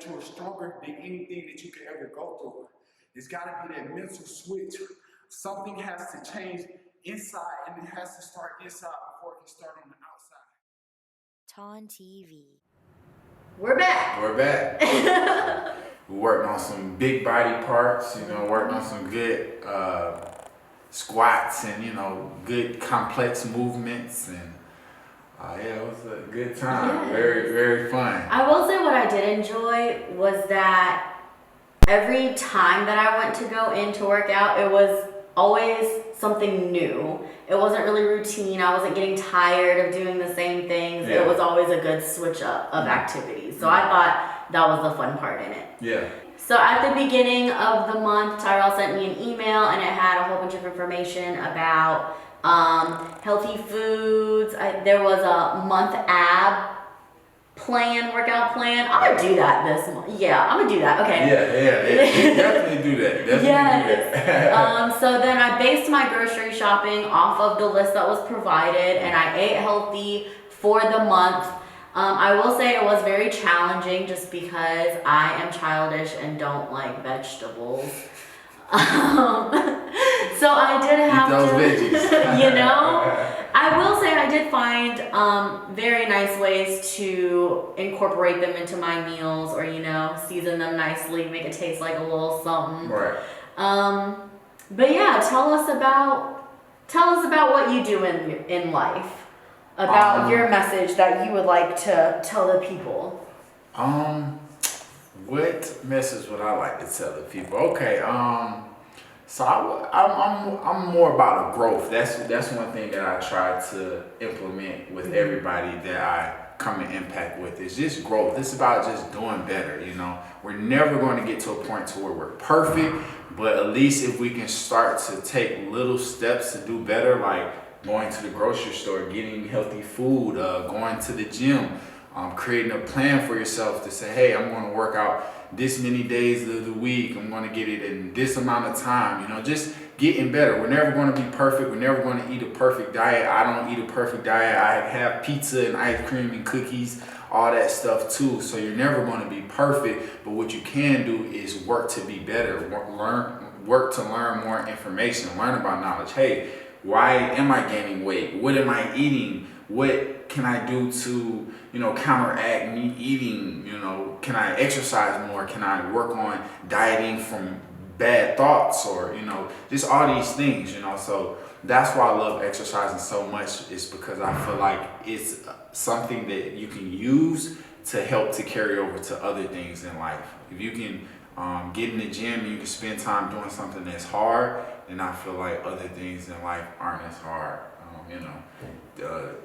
you are stronger than anything that you could ever go through. It's got to be that mental switch. Something has to change inside, and it has to start inside before it can start on the outside. Ton TV. We're back. We're back. We worked on some big body parts, worked on some good squats and, good complex movements. And it was a good time. Yes. Very, very fun. I will say what I did enjoy was that every time that I went to go in to work out, it was always something new. It wasn't really routine. I wasn't getting tired of doing the same things. Yeah. It was always a good switch up of activities. So I thought that was the fun part in it. Yeah. So at the beginning of the month, Tyrell sent me an email and it had a whole bunch of information about healthy foods. There was a month workout plan. I'm gonna do that this month. Yeah, I'm gonna do that. Okay. Yeah. Definitely do that. Do that. So then I based my grocery shopping off of the list that was provided, and I ate healthy for the month. I will say it was very challenging just because I am childish and don't like vegetables. So I did have Eat those veggies. I will say I did find very nice ways to incorporate them into my meals, or season them nicely, make it taste like a little something. Right. But yeah, tell us about what you do in life. About your message that you would like to tell the people. What message would I like to tell the people? Okay. So I'm more about a growth. That's one thing that I try to implement with everybody that I come in impact with. Is just growth. It's about just doing better. We're never going to get to a point to where we're perfect, but at least if we can start to take little steps to do better, like going to the grocery store, getting healthy food, going to the gym, creating a plan for yourself to say, hey, I'm going to work out this many days of the week. I'm going to get it in this amount of time. Just getting better. We're never going to be perfect. We're never going to eat a perfect diet. I don't eat a perfect diet. I have pizza and ice cream and cookies, all that stuff too. So you're never going to be perfect. But what you can do is work to be better. Work to learn more information. Learn about knowledge. Hey, why am I gaining weight? What am I eating? What can I do to, counteract me eating? Can I exercise more? Can I work on dieting from bad thoughts, or, just all these things, So that's why I love exercising so much, is because I feel like it's something that you can use to help to carry over to other things in life. If you can get in the gym and you can spend time doing something that's hard, then I feel like other things in life aren't as hard.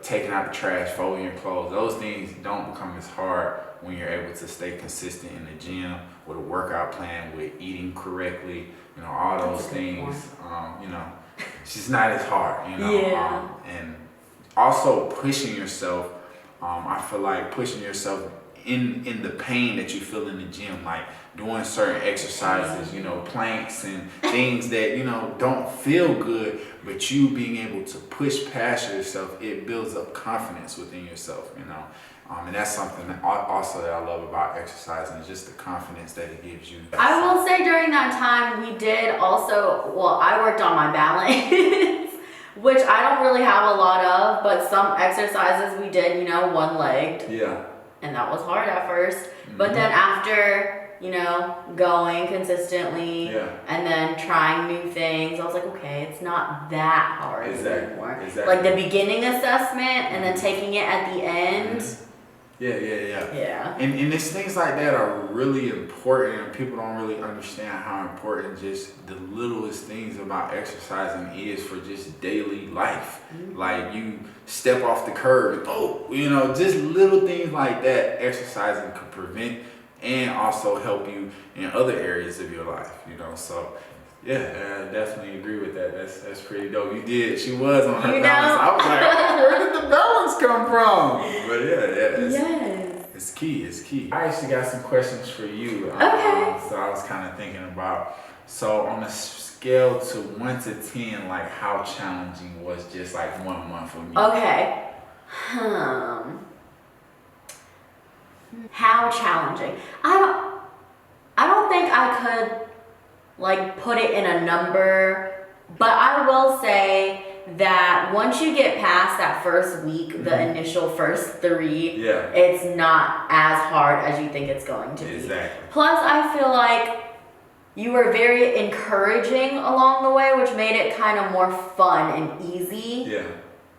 Taking out the trash, folding your clothes, those things don't become as hard when you're able to stay consistent in the gym with a workout plan, with eating correctly, all those things. It's just not as hard, Yeah. And also pushing yourself. I feel like pushing yourself in the pain that you feel in the gym, like doing certain exercises, planks and things that, don't feel good, but you being able to push past yourself, it builds up confidence within yourself, and that's something that also that I love about exercising, is just the confidence that it gives you. I will say during that time we did also, I worked on my balance, which I don't really have a lot of, but some exercises we did, one-legged. Yeah. And that was hard at first, but then after, going consistently and then trying new things, I was like, okay, it's not that hard anymore. Exactly. Like the beginning assessment and then taking it at the end. Yeah. And it's things like that are really important, and people don't really understand how important just the littlest things about exercising is for just daily life. Like you step off the curb and just little things like that exercising could prevent and also help you in other areas of your life, So yeah, I definitely agree with that. That's pretty dope. She was on her balance. I was like, where did the balance come from? But it's key. I actually got some questions for you. Okay. So I was kind of thinking about, so on a scale to 1 to 10, like how challenging was just like 1 month for me? Okay. How challenging? I I could like put it in a number, but I will say that once you get past that first week, the initial first 3, it's not as hard as you think it's going to be. Exactly. Plus, I feel like you were very encouraging along the way, which made it kind of more fun and easy. Yeah.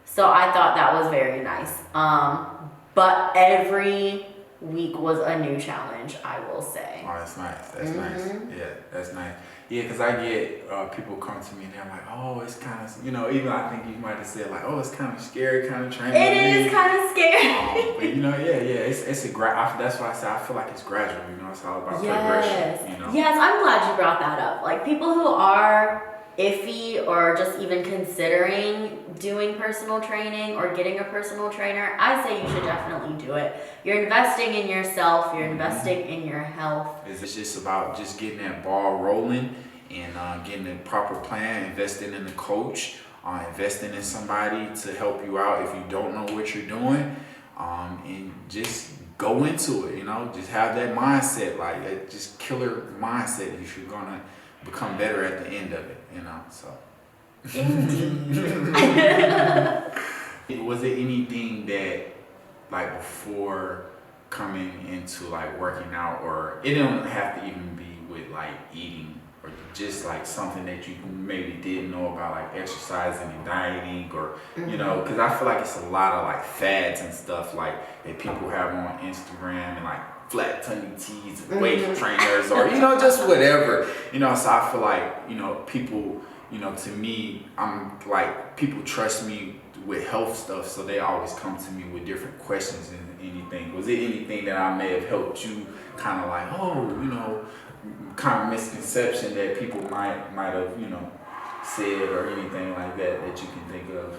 So I thought that was very nice. But every week was a new challenge, I will say. Oh, that's nice. That's nice. Yeah, that's nice. Yeah, because I get people come to me and they're like, oh, it's kind of, you know, even I think you might have said like, oh, it's kind of scary, kind of training. It is kind of scary. But you know, it's a that's why I say I feel like it's gradual. You know, it's all about progression. You know. Yes, I'm glad you brought that up. Like people who are iffy or just even considering doing personal training or getting a personal trainer, I say you should definitely do it. You're investing in yourself, you're investing in your health. It's just about just getting that ball rolling and getting the proper plan, investing in the coach, investing in somebody to help you out if you don't know what you're doing, and just go into it, you know, just have that mindset, like that just killer mindset if you're gonna become better at the end of it, you know, so. Was it anything that, like, before coming into, like, working out, or it don't have to even be with, like, eating, or just, like, something that you maybe didn't know about, like, exercising and dieting, or, you know, because I feel like it's a lot of, like, fads and stuff, like, that people have on Instagram, and, like, flat tummy tees and weight trainers, or, you know, just whatever, you know, so I feel like, you know, people, you know, to me, I'm like, people trust me with health stuff, so they always come to me with different questions and anything. Was it anything that I may have helped you kind of like, oh, you know, kind of misconception that people might have, you know, said or anything like that that you can think of?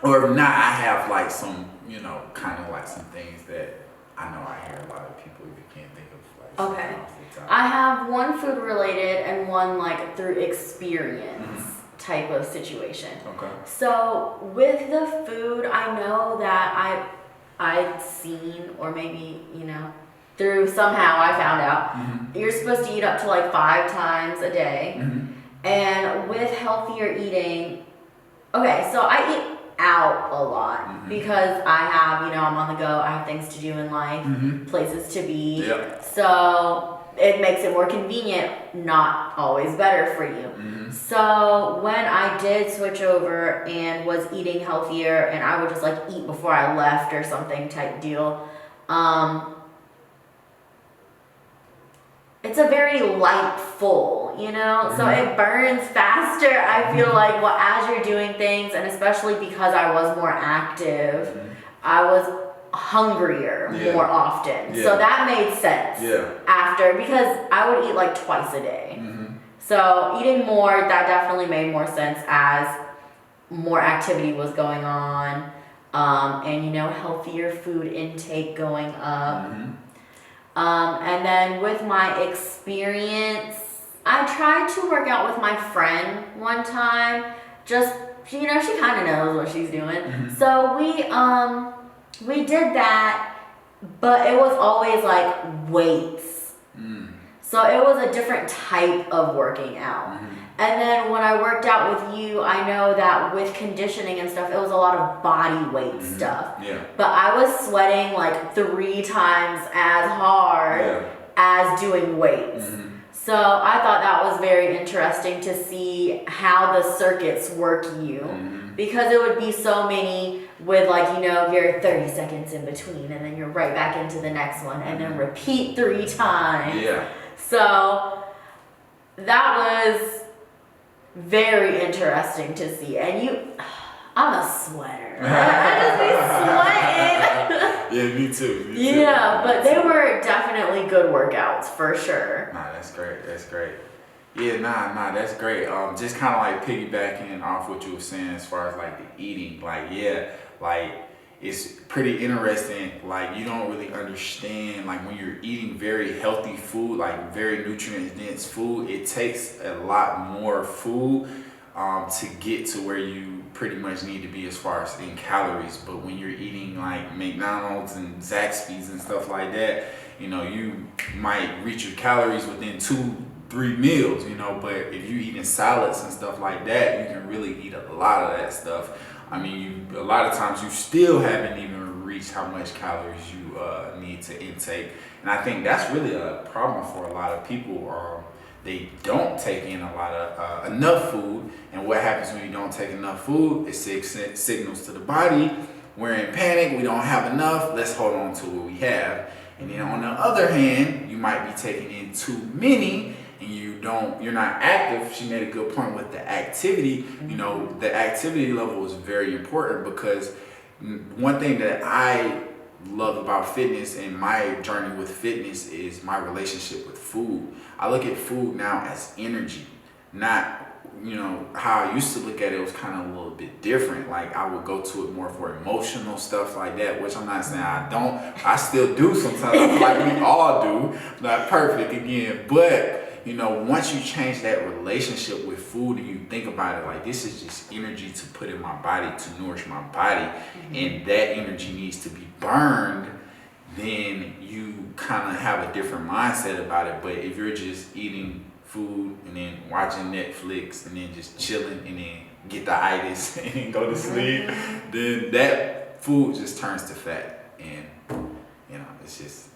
Or if not, I have like some, you know, kind of like some things that I know I hear a lot of people that can't think of. Like, okay. I have one food related and one like through experience type of situation. Okay. So with the food, I know that I'd seen, or maybe, you know, through somehow I found out, you're supposed to eat up to like 5 times a day. And with healthier eating, okay, so I eat out a lot because I have, you know, I'm on the go, I have things to do in life, places to be. Yep. So it makes it more convenient, not always better for you. So when I did switch over and was eating healthier, and I would just like eat before I left or something type deal, it's a very light full, you know, so it burns faster. I feel like, well, as you're doing things, and especially because I was more active, I was hungrier more often. So that made sense after, because I would eat like twice a day. So eating more, that definitely made more sense as more activity was going on, and, you know, healthier food intake going up. And then with my experience, I tried to work out with my friend one time. Just, you know, she kind of knows what she's doing. So we did that, but it was always like weights. So it was a different type of working out. And then when I worked out with you, I know that with conditioning and stuff, it was a lot of body weight stuff. But I was sweating like 3 times as hard as doing weights. So I thought that was very interesting to see how the circuits work you. Because it would be so many with, like, you know, you're 30 seconds in between, and then you're right back into the next one, and then repeat 3 times. So that was very interesting to see. And I'm a sweater. I just be sweating. Me too. But they were definitely good workouts for sure. Nah, that's great. That's great. Yeah, nah, that's great. Just kind of like piggybacking off what you were saying as far as like the eating, like, like it's pretty interesting. Like, you don't really understand, like, when you're eating very healthy food, like very nutrient dense food, it takes a lot more food to get to where you pretty much need to be as far as in calories. But when you're eating like McDonald's and Zaxby's and stuff like that, you know, you might reach your calories within 2-3 meals, you know, but if you're eating salads and stuff like that, you can really eat a lot of that stuff. I mean, a lot of times you still haven't even reached how much calories you need to intake. And I think that's really a problem for a lot of people. They don't take in a lot of enough food. And what happens when you don't take enough food? It signals to the body, we're in panic, we don't have enough, let's hold on to what we have. And then on the other hand, you might be taking in too many and you're not active. She made a good point with the activity. You know, the activity level is very important, because one thing that I love about fitness and my journey with fitness is my relationship with food. I look at food now as energy, not, you know, how I used to look at it was kind of a little bit different. Like I would go to it more for emotional stuff like that, which I'm not saying I don't. I still do sometimes. I feel like we all do. Not perfect again, but you know, once you change that relationship with food and you think about it like this is just energy to put in my body to nourish my body, and that energy needs to be burned, then you kind of have a different mindset about it. But if you're just eating food and then watching Netflix and then just chilling and then get the itis and then go to sleep, then that food just turns to fat, and you know, it's just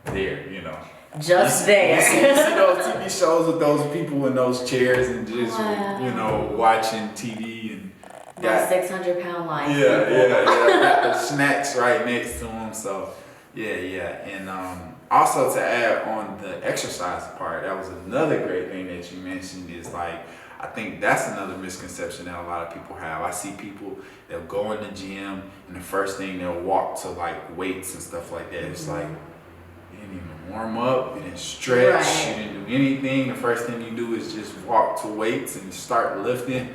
there, you know. Just there. You see those TV shows with those people in those chairs and just, you know, watching TV and got 600-pound life. Yeah. Got the snacks right next to them. So, yeah. And also to add on the exercise part, that was another great thing that you mentioned is like, I think that's another misconception that a lot of people have. I see people, they'll go in the gym and the first thing they'll walk to like weights and stuff like that. It's like, you didn't even warm up, you didn't stretch, you didn't do anything. The first thing you do is just walk to weights and start lifting.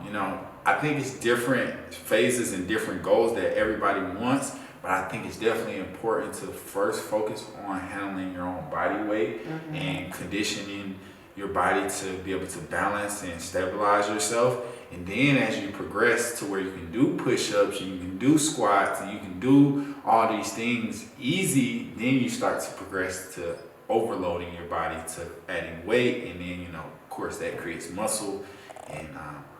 You know, I think it's different phases and different goals that everybody wants, but I think it's definitely important to first focus on handling your own body weight and conditioning your body to be able to balance and stabilize yourself. And then as you progress to where you can do push-ups and you can do squats and you can do all these things easy, then you start to progress to overloading your body to adding weight. And then, you know, of course that creates muscle and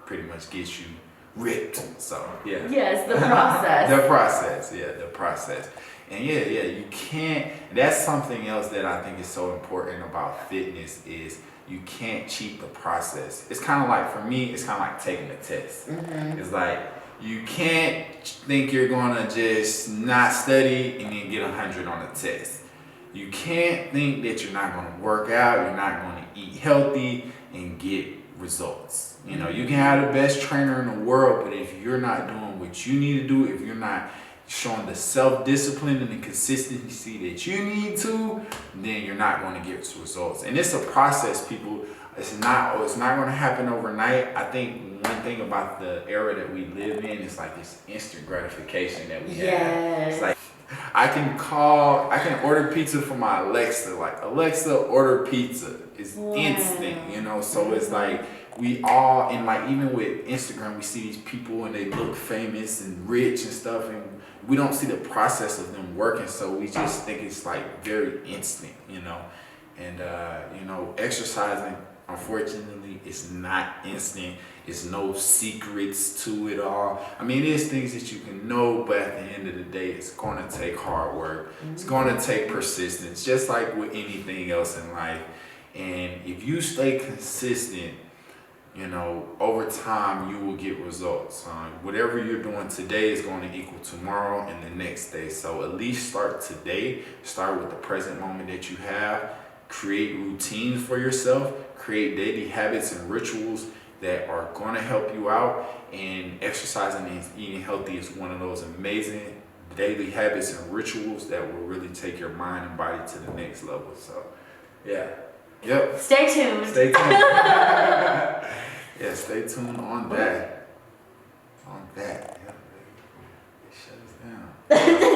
pretty much gets you ripped. So, yeah. Yes, the process. The process. And you can't, that's something else that I think is so important about fitness is you can't cheat the process. It's kind of like, for me, it's kind of like taking a test. It's like, you can't think you're gonna just not study and then get 100 on the test. You can't think that you're not gonna work out, you're not gonna eat healthy and get results. You know, you can have the best trainer in the world, but if you're not doing what you need to do, if you're not showing the self-discipline and the consistency that you need to, then you're not going to get results. And it's a process, people. It's not going to happen overnight. I think one thing about the era that we live in is like this instant gratification that we have. It's like I can order pizza from my Alexa. Like, Alexa, order pizza. It's instant, you know. So it's like we all, and like even with Instagram, we see these people and they look famous and rich and stuff, and we don't see the process of them working, so we just think it's like very instant, you know. And you know, exercising, unfortunately, it's not instant. It's no secrets to it all. I mean, there's things that you can know, but at the end of the day, it's going to take hard work. It's going to take persistence, just like with anything else in life. And if you stay consistent, you know, over time, you will get results. Whatever you're doing today is going to equal tomorrow and the next day. So at least start today. Start with the present moment that you have. Create routines for yourself. Create daily habits and rituals that are going to help you out. And exercising and eating healthy is one of those amazing daily habits and rituals that will really take your mind and body to the next level. So, yeah. Yep. Stay tuned. Stay tuned. Yeah, stay tuned on that. Yeah, it shut us down.